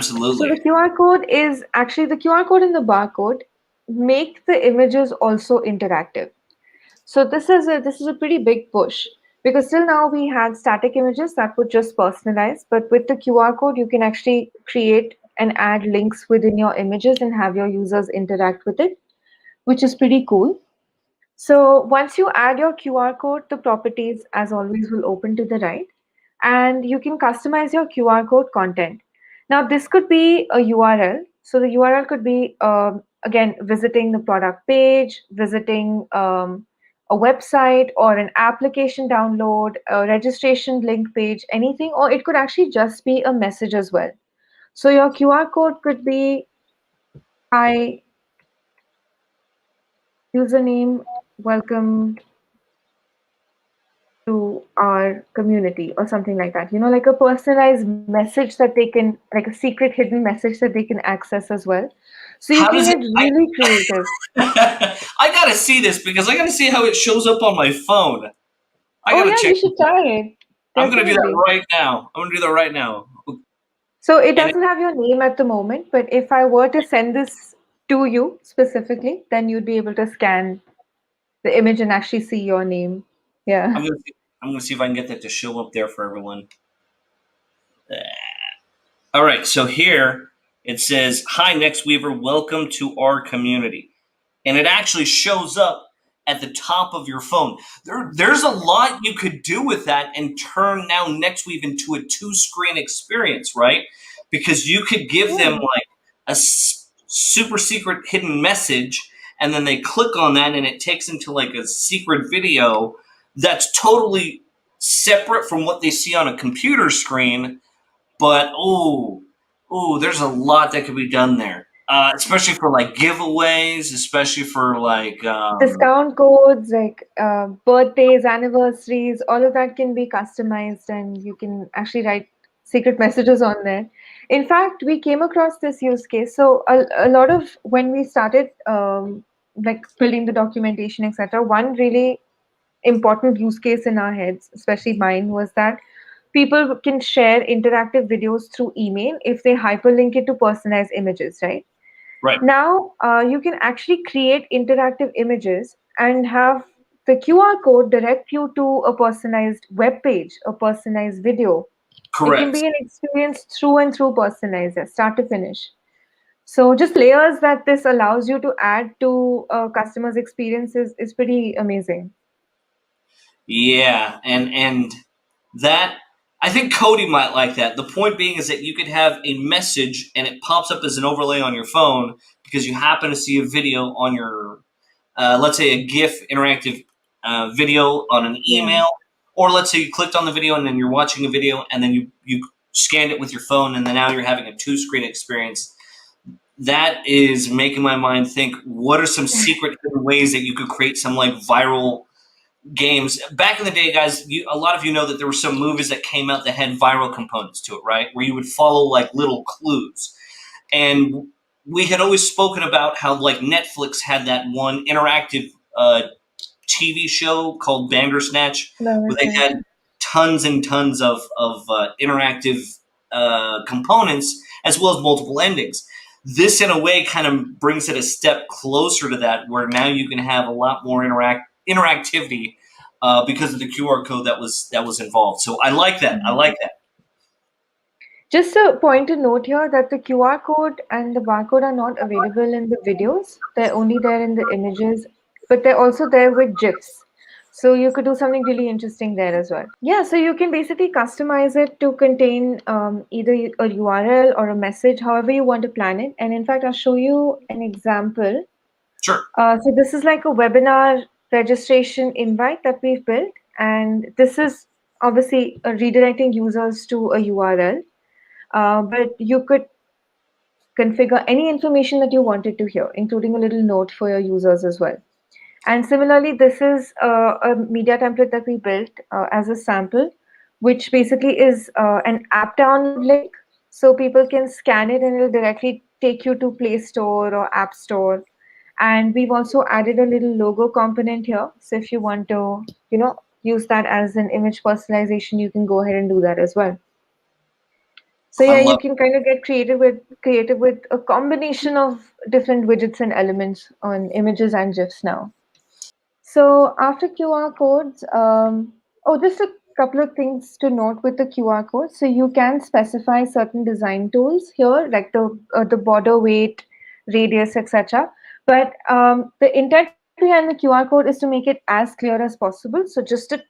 So the Absolutely. QR code is actually the QR code and the barcode make the images also interactive. So this is a pretty big push because till now we had static images that would just personalize, but with the QR code you can actually create and add links within your images and have your users interact with it, which is pretty cool. So once you add your QR code, the properties, as always, will open to the right, and you can customize your QR code content. Now, this could be a URL. So the URL could be, again, visiting the product page, visiting a website or an application download, a registration link page, anything, or it could actually just be a message as well. So your QR code could be, hi, username, welcome to our community or something like that, like a personalized message that they can, like a secret hidden message that they can access as well. So you How can does it? get really creative. I gotta see this because I gotta see how it shows up on my phone. I Oh gotta yeah, check you should this out. try it. I'm gonna do that Definitely. right now. I'm gonna do that right now. So it And doesn't have your name at the moment, but if I were to send this to you specifically, then you'd be able to scan the image and actually see your name. I'm Yeah. gonna see, I'm gonna see if I can get that to show up there for everyone. All right, so here it says, "Hi, Nexweaver, welcome to our community," and it actually shows up at the top of your phone. There's a lot you could do with that and turn now Nextweave into a two-screen experience, right? Because you could give them Yeah. like a super secret hidden message, and then they click on that, and it takes them to like a secret video that's totally separate from what they see on a computer screen. But there's a lot that could be done there, especially for like giveaways, especially for like Discount codes like birthdays, anniversaries, all of that can be customized and you can actually write secret messages on there. In fact, we came across this use case. So a lot of when we started like building the documentation, etc., one really important use case in our heads, especially mine, was that people can share interactive videos through email if they hyperlink it to personalized images, right? right. Now, you can actually create interactive images and have the QR code direct you to a personalized web page, a personalized video. It can Correct. be an experience through and through personalized, start to finish. So, just layers that this allows you to add to a customer's experience is pretty amazing. Yeah, and that I think Cody might like that. The point being is that you could have a message and it pops up as an overlay on your phone because you happen to see a video on your, let's say, a GIF interactive video on an Yeah. email, or let's say you clicked on the video and then you're watching a video and then you scanned it with your phone and then now you're having a two screen experience. That is making my mind think: what are some secret hidden ways that you could create some like viral games? Back in the day, guys, a lot of you know that there were some movies that came out that had viral components to it, right? Where you would follow like little clues. And we had always spoken about how like Netflix had that one interactive TV show called Bandersnatch, where they Bandersnatch. had tons and tons of interactive components as well as multiple endings. This, in a way, kind of brings it a step closer to that, where now you can have a lot more interactivity because of the QR code that was involved. So I like that. I like that. Just a point to note here that the QR code and the barcode are not available in the videos. They're only there in the images, but they're also there with GIFs. So you could do something really interesting there as well. Yeah, so you can basically customize it to contain either a URL or a message, however you want to plan it. And in fact, I'll show you an example. Sure. So this is like a webinar registration invite that we've built. And this is obviously redirecting users to a URL. But you could configure any information that you wanted to hear, including a little note for your users as well. And similarly, this is a media template that we built as a sample, which basically is an app download link. So people can scan it and it'll directly take you to Play Store or App Store. And we've also added a little logo component here. So if you want to, use that as an image personalization, you can go ahead and do that as well. So I yeah, you love. can kind of get creative with a combination of different widgets and elements on images and GIFs now. So after QR codes, oh, just a couple of things to note with the QR code. So you can specify certain design tools here, like the border weight, radius, etc. But the intent behind the QR code is to make it as clear as possible. So just a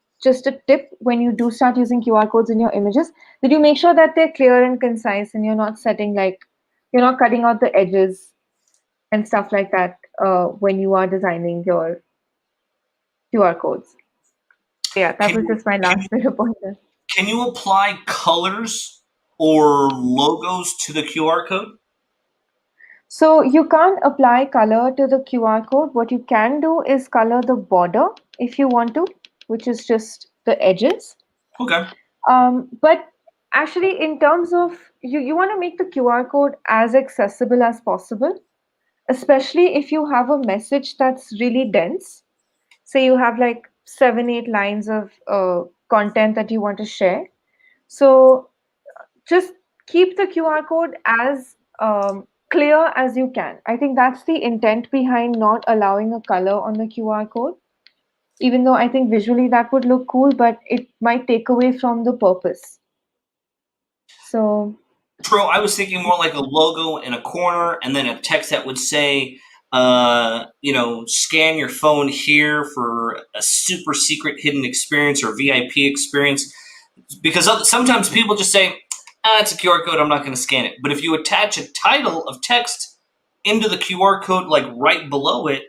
tip when you do start using QR codes in your images, that you make sure that they're clear and concise, and you're not setting like you're not cutting out the edges and stuff like that when you are designing your QR codes. Yeah, that Can was you just my can last little pointer. can you apply colors or logos to the QR code? So you can't apply color to the QR code. What you can do is color the border if you want to, which is just the edges. Okay. But actually, in terms of you want to make the QR code as accessible as possible, especially if you have a message that's really dense. Say you have like 7, 8 lines of content that you want to share. So just keep the QR code as clear as you can. I think that's the intent behind not allowing a color on the QR code, even though I think visually that would look cool, but it might take away from the purpose. So, True. I was thinking more like a logo in a corner, and then a text that would say, scan your phone here for a super secret hidden experience or VIP experience. Because sometimes people just say, it's a QR code, I'm not going to scan it. But if you attach a title of text into the QR code, like right below it,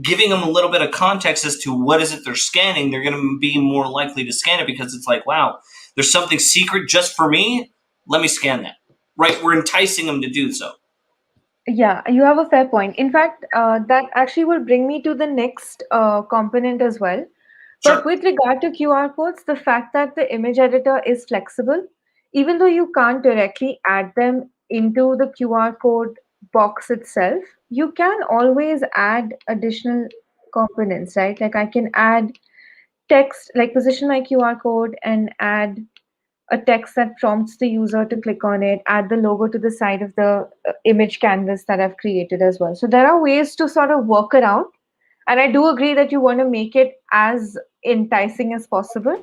giving them a little bit of context as to what is it they're scanning, they're going to be more likely to scan it because it's like, wow, there's something secret just for me. Let me scan that. Right? We're enticing them to do so. yeah, you have a fair point. In fact, that actually will bring me to the next component as well. But Sure. with regard to QR codes, the fact that the image editor is flexible, even though you can't directly add them into the QR code box itself, you can always add additional components, right? Like I can add text, like position my QR code and add a text that prompts the user to click on it, add the logo to the side of the image canvas that I've created as well. So there are ways to sort of work around. And I do agree that you want to make it as enticing as possible.